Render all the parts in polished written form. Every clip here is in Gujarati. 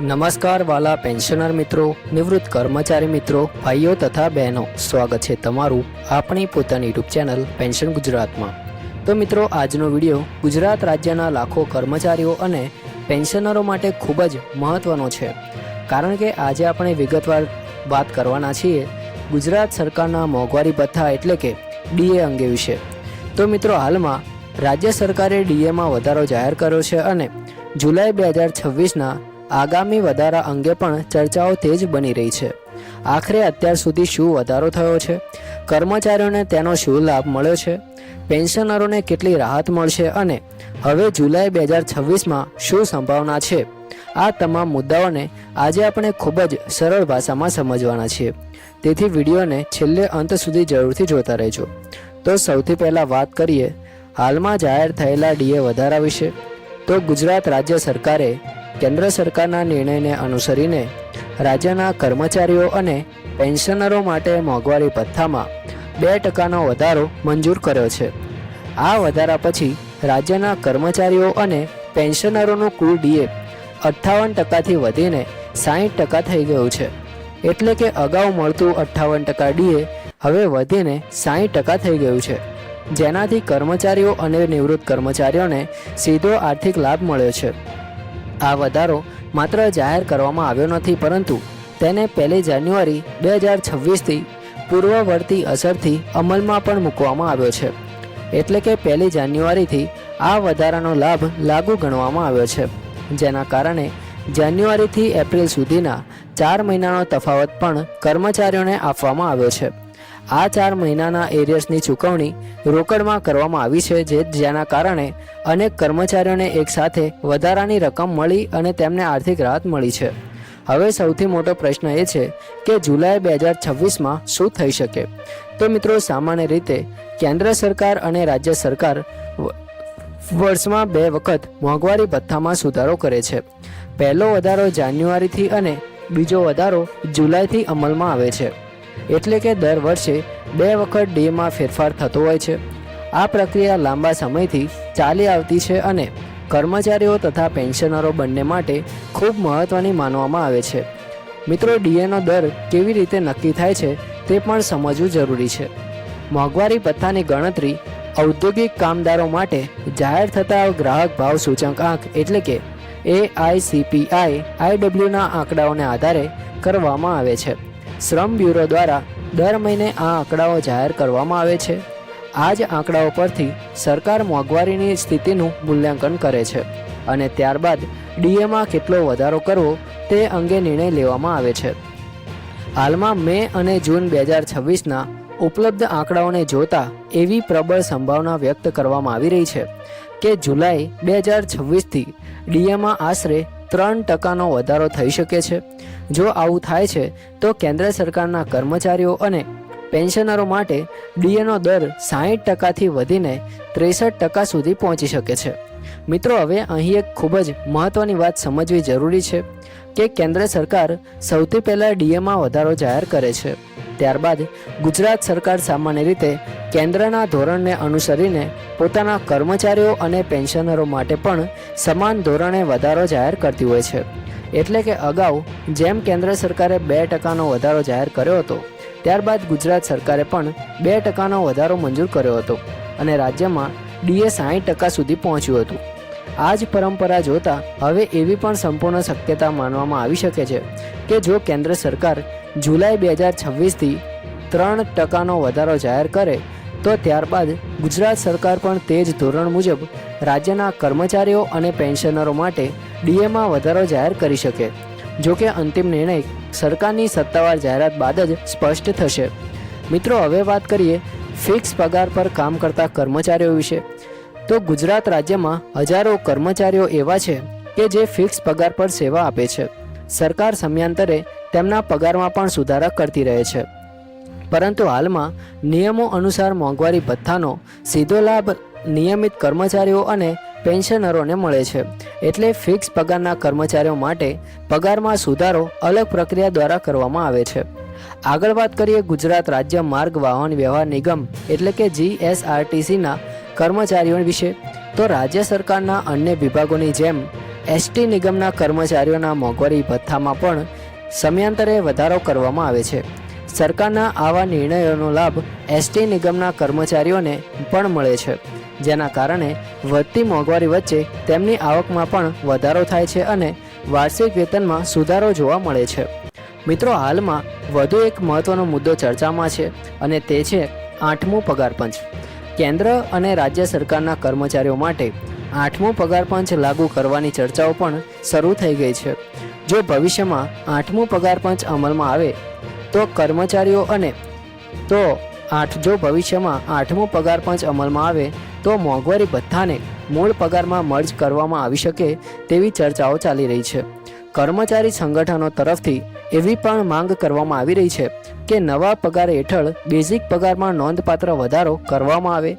નમસ્કાર વાલા પેન્શનર મિત્રો, નિવૃત્ત કર્મચારી મિત્રો, ભાઈઓ તથા બહેનો, સ્વાગત છે તમારું આપણી પોતાની યુટ્યુબ ચેનલ પેન્શન ગુજરાતમાં। તો મિત્રો, આજનો વિડીયો ગુજરાત રાજ્યના લાખો કર્મચારીઓ અને પેન્શનરો માટે ખૂબ જ મહત્વનો છે, કારણ કે આજે આપણે વિગતવાર વાત કરવાના છીએ ગુજરાત સરકારના મોંઘવારી ભથ્થા એટલે કે ડીએ અંગે વિશે। તો મિત્રો, હાલમાં રાજ્ય સરકારે ડીએમાં વધારો જાહેર કર્યો છે અને જુલાઈ 2026ના આગામી વધારા અંગે પણ ચર્ચાઓ તેજ બની રહી છે। આખરે અત્યાર સુધી શું વધારો થયો છે, કર્મચારીઓને તેનો શું લાભ મળ્યો છે, પેન્શનરોને કેટલી રાહત મળશે અને હવે જુલાઈ 2026માં શું સંભાવના છે, આ તમામ મુદ્દાઓને આજે આપણે ખૂબ જ સરળ ભાષામાં સમજવાના છીએ, તેથી વિડીયોને છેલ્લે અંત સુધી જરૂરથી જોતા રહેજો। તો સૌથી પહેલાં વાત કરીએ હાલમાં જાહેર થયેલા ડીએ વધારા વિશે। તો ગુજરાત રાજ્ય સરકારે કેન્દ્ર સરકારના નિર્ણયને અનુસરીને રાજ્યના કર્મચારીઓ અને પેન્શનરો માટે મોંઘવારી ભથ્થામાં 2%નો વધારો મંજૂર કર્યો છે। આ વધારા પછી રાજ્યના કર્મચારીઓ અને પેન્શનરોનું કુલ ડીએ 58%થી વધીને 60% થઈ ગયું છે, એટલે કે અગાઉ મળતું 58% ડીએ હવે વધીને 60% થઈ ગયું છે, જેનાથી કર્મચારીઓ અને નિવૃત્ત કર્મચારીઓને સીધો આર્થિક લાભ મળ્યો છે। આ વધારો માત્ર જાહેર કરવામાં આવ્યો નથી, પરંતુ તેને 1 જાન્યુઆરી 2026થી પૂર્વવર્તી અસરથી અમલમાં પણ મૂકવામાં આવ્યો છે, એટલે કે 1 જાન્યુઆરીથી આ વધારાનો લાભ લાગુ ગણવામાં આવ્યો છે, જેના કારણે જાન્યુઆરીથી એપ્રિલ સુધીના 4 મહિનાનો તફાવત પણ કર્મચારીઓને આપવામાં આવ્યો છે। આ 4 મહિનાના એરિયર્સની ચૂકવણી રોકડમાં કરવામાં આવી છે, જેના કારણે અનેક કર્મચારીઓને એકસાથે વધારાની રકમ મળી અને તેમને આર્થિક રાહત મળી છે। હવે સૌથી મોટો પ્રશ્ન એ છે કે જુલાઈ 2026માં શું થઈ શકે। તો મિત્રો, સામાન્ય રીતે કેન્દ્ર સરકાર અને રાજ્ય સરકાર વર્ષમાં 2 વખત મોંઘવારી ભથ્થામાં સુધારો કરે છે। પહેલો વધારો જાન્યુઆરીથી અને બીજો વધારો જુલાઈથી અમલમાં આવે છે, એટલે કે દર વર્ષે 2 વખત ડીએમાં ફેરફાર થતો હોય છે। આ પ્રક્રિયા લાંબા સમયથી ચાલી આવતી છે અને કર્મચારીઓ તથા પેન્શનરો બંને માટે ખૂબ મહત્ત્વની માનવામાં આવે છે। મિત્રો, ડીએનો દર કેવી રીતે નક્કી થાય છે તે પણ સમજવું જરૂરી છે। મોંઘવારી ભથ્થાની ગણતરી ઔદ્યોગિક કામદારો માટે જાહેર થતા ગ્રાહક ભાવ સૂચકાંક એટલે કે AICPI-IW આંકડાઓને આધારે કરવામાં આવે છે। શ્રમ બ્યુરો દ્વારા દર મહિને આ આંકડાઓ જાહેર કરવામાં આવે છે। આ જ આંકડાઓ પરથી સરકાર મોંઘવારીની સ્થિતિનું મૂલ્યાંકન કરે છે અને ત્યારબાદ ડીએમાં કેટલો વધારો કરવો તે અંગે નિર્ણય લેવામાં આવે છે। હાલમાં મે અને જૂન 2026ના ઉપલબ્ધ આંકડાઓને જોતા એવી પ્રબળ સંભાવના વ્યક્ત કરવામાં આવી રહી છે કે જુલાઈ 2026થી ડીએમાં આશરે 3%નો વધારો થઈ શકે છે। જો આવું થાય છે તો કેન્દ્ર સરકારના કર્મચારીઓ અને પેન્શનરો માટે ડીએનો દર 60%થી વધીને 63% સુધી પહોંચી શકે છે। મિત્રો, હવે અહીં એક ખૂબ જ મહત્ત્વની વાત સમજવી જરૂરી છે કે કેન્દ્ર સરકાર સૌથી પહેલાં ડીએમાં વધારો જાહેર કરે છે, ત્યારબાદ ગુજરાત સરકાર સામાન્ય રીતે કેન્દ્રના ધોરણને અનુસરીને પોતાના કર્મચારીઓ અને પેન્શનરો માટે પણ સમાન ધોરણે વધારો જાહેર કરતી હોય છે। એટલે કે અગાઉ જેમ કેન્દ્ર સરકારે 2%નો વધારો જાહેર કર્યો હતો, ત્યારબાદ ગુજરાત સરકારે પણ 2%નો વધારો મંજૂર કર્યો હતો અને રાજ્યમાં ડીએ 60% સુધી પહોંચ્યું હતું। આ જ પરંપરા જોતાં હવે એવી પણ સંપૂર્ણ શક્યતા માનવામાં આવી શકે છે કે જો કેન્દ્ર સરકાર જુલાઈ 2026થી 3%નો વધારો જાહેર કરે તો ત્યારબાદ ગુજરાત સરકાર પણ તે જ ધોરણ મુજબ રાજ્યના કર્મચારીઓ અને પેન્શનરો માટે ડીએમાં વધારો જાહેર કરી શકે। જો કે અંતિમ નિર્ણય સરકારની સત્તાવાર જાહેરાત બાદ જ સ્પષ્ટ થશે। મિત્રો, હવે વાત કરીએ ફિક્સ પગાર પર કામ કરતા કર્મચારીઓ વિશે। તો ગુજરાત રાજ્યમાં હજારો કર્મચારીઓ એવા છે કે જે ફિક્સ પગાર પર સેવા આપે છે। સરકાર સમયાંતરે તેમના પગારમાં પણ સુધારા કરતી રહે છે, પરંતુ હાલમાં નિયમો અનુસાર મોંઘવારી ભથ્થાનો સીધો લાભ નિયમિત કર્મચારીઓ અને પેન્શનરોને મળે છે, એટલે ફિક્સ પગારના કર્મચારીઓ માટે પગારમાં સુધારો અલગ પ્રક્રિયા દ્વારા કરવામાં આવે છે। આગળ વાત કરીએ ગુજરાત રાજ્ય માર્ગ વાહન વ્યવહાર નિગમ એટલે કે GSRTCના કર્મચારીઓ વિશે। તો રાજ્ય સરકારના અન્ય વિભાગોની જેમ એસટી નિગમના કર્મચારીઓના મોંઘવારી ભથ્થામાં પણ સમયાંતરે વધારો કરવામાં આવે છે. સરકારના આવા નિર્ણયોનો લાભ એસટી નિગમના કર્મચારીઓને પણ મળે છે, જેના કારણે વધતી મોંઘવારી વચ્ચે તેમની આવકમાં પણ વધારો થાય છે અને વાર્ષિક વેતનમાં સુધારો જોવા મળે છે. મિત્રો, હાલમાં વધુ એક મહત્વનો મુદ્દો ચર્ચામાં છે અને તે છે 8મું પગાર પંચ. કેન્દ્ર અને રાજ્ય સરકારના કર્મચારીઓ માટે 8મું પગાર પંચ લાગુ કરવાની ચર્ચાઓ પણ શરૂ થઈ ગઈ છે. જો ભવિષ્યમાં 8મું પગાર પંચ અમલમાં આવે તો કર્મચારીઓ અને જો ભવિષ્યમાં 8મું પગાર પંચ અમલમાં આવે તો મોંઘવારી ભથ્થાને મૂળ પગારમાં મર્જ કરવામાં આવી શકે તેવી ચર્ચાઓ ચાલી રહી છે. કર્મચારી સંગઠનો તરફથી એવી પણ માંગ કરવામાં આવી રહી છે કે નવા પગાર હેઠળ બેઝિક પગારમાં નોંધપાત્ર વધારો કરવામાં આવે.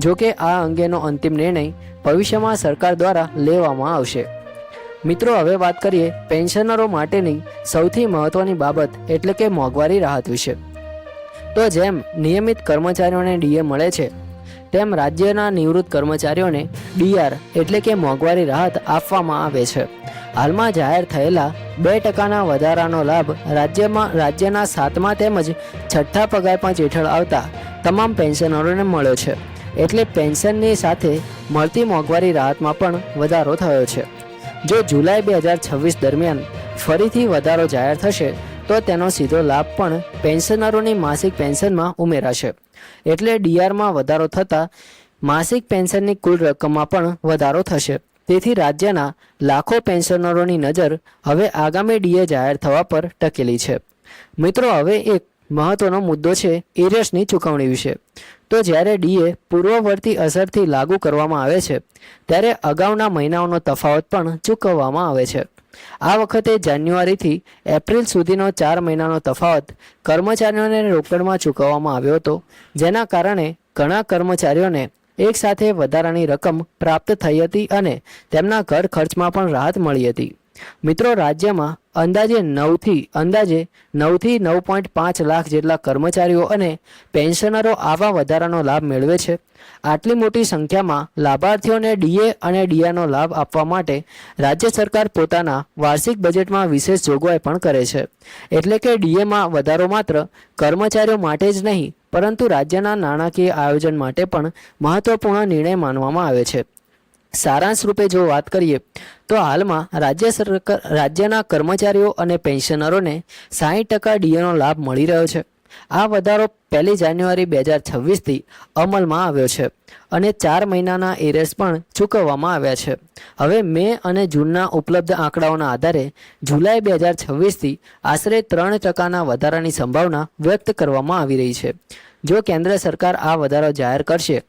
જો કે આ અંગેનો અંતિમ નિર્ણય ભવિષ્યમાં સરકાર દ્વારા લેવામાં આવશે. મિત્રો, હવે વાત કરીએ પેન્શનરો માટેની સૌથી મહત્વની બાબત એટલે કે મોંઘવારી રાહત વિશે. તો જેમ નિયમિત કર્મચારીઓને ડીએ મળે છે તેમ રાજ્યના નિવૃત્ત કર્મચારીઓને ડીઆર એટલે કે મોંઘવારી રાહત આપવામાં આવે છે. હાલમાં જાહેર થયેલા 2% વધારાનો લાભ રાજ્યના 7મા તેમજ 6ઠ્ઠા પગાર પંચ હેઠળ આવતા તમામ પેન્શનરોને મળ્યો છે. એટલે પેન્શનની સાથે મળતી મોંઘવારી રાહતમાં પણ વધારો થયો છે. જો જુલાઈ 2026 દરમિયાન ફરીથી વધારો જાહેર થશે તો તેનો સીધો લાભ પણ પેન્શનરોની માસિક પેન્શનમાં ઉમેરાશે. એટલે ડીઆરમાં વધારો થતાં માસિક પેન્શનની કુલ રકમમાં પણ વધારો થશે. તેથી રાજ્યના લાખો પેન્શનરોની નજર હવે આગામી ડીએ જાહેર થવા પર ટકેલી છે. મિત્રો, હવે એક મહત્વનો મુદ્દો છે એરિયર્સની ચૂકવણી વિશે. તો જ્યારે ડીએ પૂર્વવર્તી અસરથી લાગુ કરવામાં આવે છે ત્યારે અગાઉના મહિનાઓનો તફાવત પણ ચૂકવવામાં આવે છે. આ વખતે જાન્યુઆરીથી એપ્રિલ સુધીનો 4 મહિનાનો તફાવત કર્મચારીઓને રોકડમાં ચૂકવવામાં આવ્યો હતો, જેના કારણે ઘણા કર્મચારીઓને એકસાથે વધારાની રકમ પ્રાપ્ત થઈ હતી અને તેમના ઘર ખર્ચમાં પણ રાહત મળી હતી. મિત્રો, રાજ્યમાં અંદાજે 9થી 9.5 લાખ જેટલા કર્મચારીઓ અને પેન્શનરો આવા વધારાનો લાભ મેળવે છે. આટલી મોટી સંખ્યામાં લાભાર્થીઓને ડીએ અને ડીઆરનો લાભ આપવા માટે રાજ્ય સરકાર પોતાના વાર્ષિક બજેટમાં વિશેષ જોગવાઈ પણ કરે છે. એટલે કે ડીએમાં વધારો માત્ર કર્મચારીઓ માટે જ નહીં પરંતુ રાજ્યના નાણાકીય આયોજન માટે પણ મહત્વપૂર્ણ નિર્ણય માનવામાં આવે છે. સારાંશ રૂપે જો વાત કરીએ તો હાલમાં રાજ્યના કર્મચારીઓ અને પેન્શનરોને 60% ડીએનો લાભ મળી રહ્યો છે. આ વધારો 1 જાન્યુઆરી 2026થી અમલમાં આવ્યો છે અને 4 મહિનાના એરિયર્સ પણ ચૂકવવામાં આવ્યા છે. હવે મે અને જૂનના ઉપલબ્ધ આંકડાઓના આધારે જુલાઈ 2026થી આશરે 3%ના વધારાની સંભાવના વ્યક્ત કરવામાં આવી રહી છે. જો કેન્દ્ર સરકાર આ વધારો જાહેર કરશે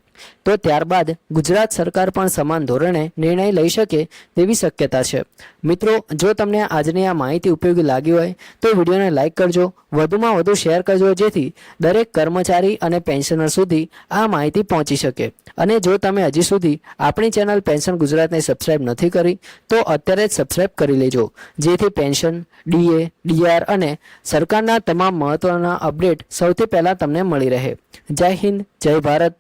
તો ત્યારબાદ ગુજરાત સરકાર પણ સમાન ધોરણે નિર્ણય લઈ શકે તેવી શક્યતા છે. મિત્રો, જો તમને આજની આ માહિતી ઉપયોગી લાગી હોય તો વિડીયોને લાઇક કરજો, વધુમાં વધુ શેર કરજો, જેથી દરેક કર્મચારી અને પેન્શનર સુધી આ માહિતી પહોંચી શકે. અને જો તમે હજી સુધી આપણી ચેનલ પેન્શન ગુજરાતને સબસ્ક્રાઇબ નથી કરી તો અત્યારે જ સબસ્ક્રાઇબ કરી લેજો, જેથી પેન્શન, ડીએ, ડીઆર અને સરકારના તમામ મહત્વના અપડેટ સૌથી પહેલાં તમને મળી રહે. જય હિન્દ, જય ભારત,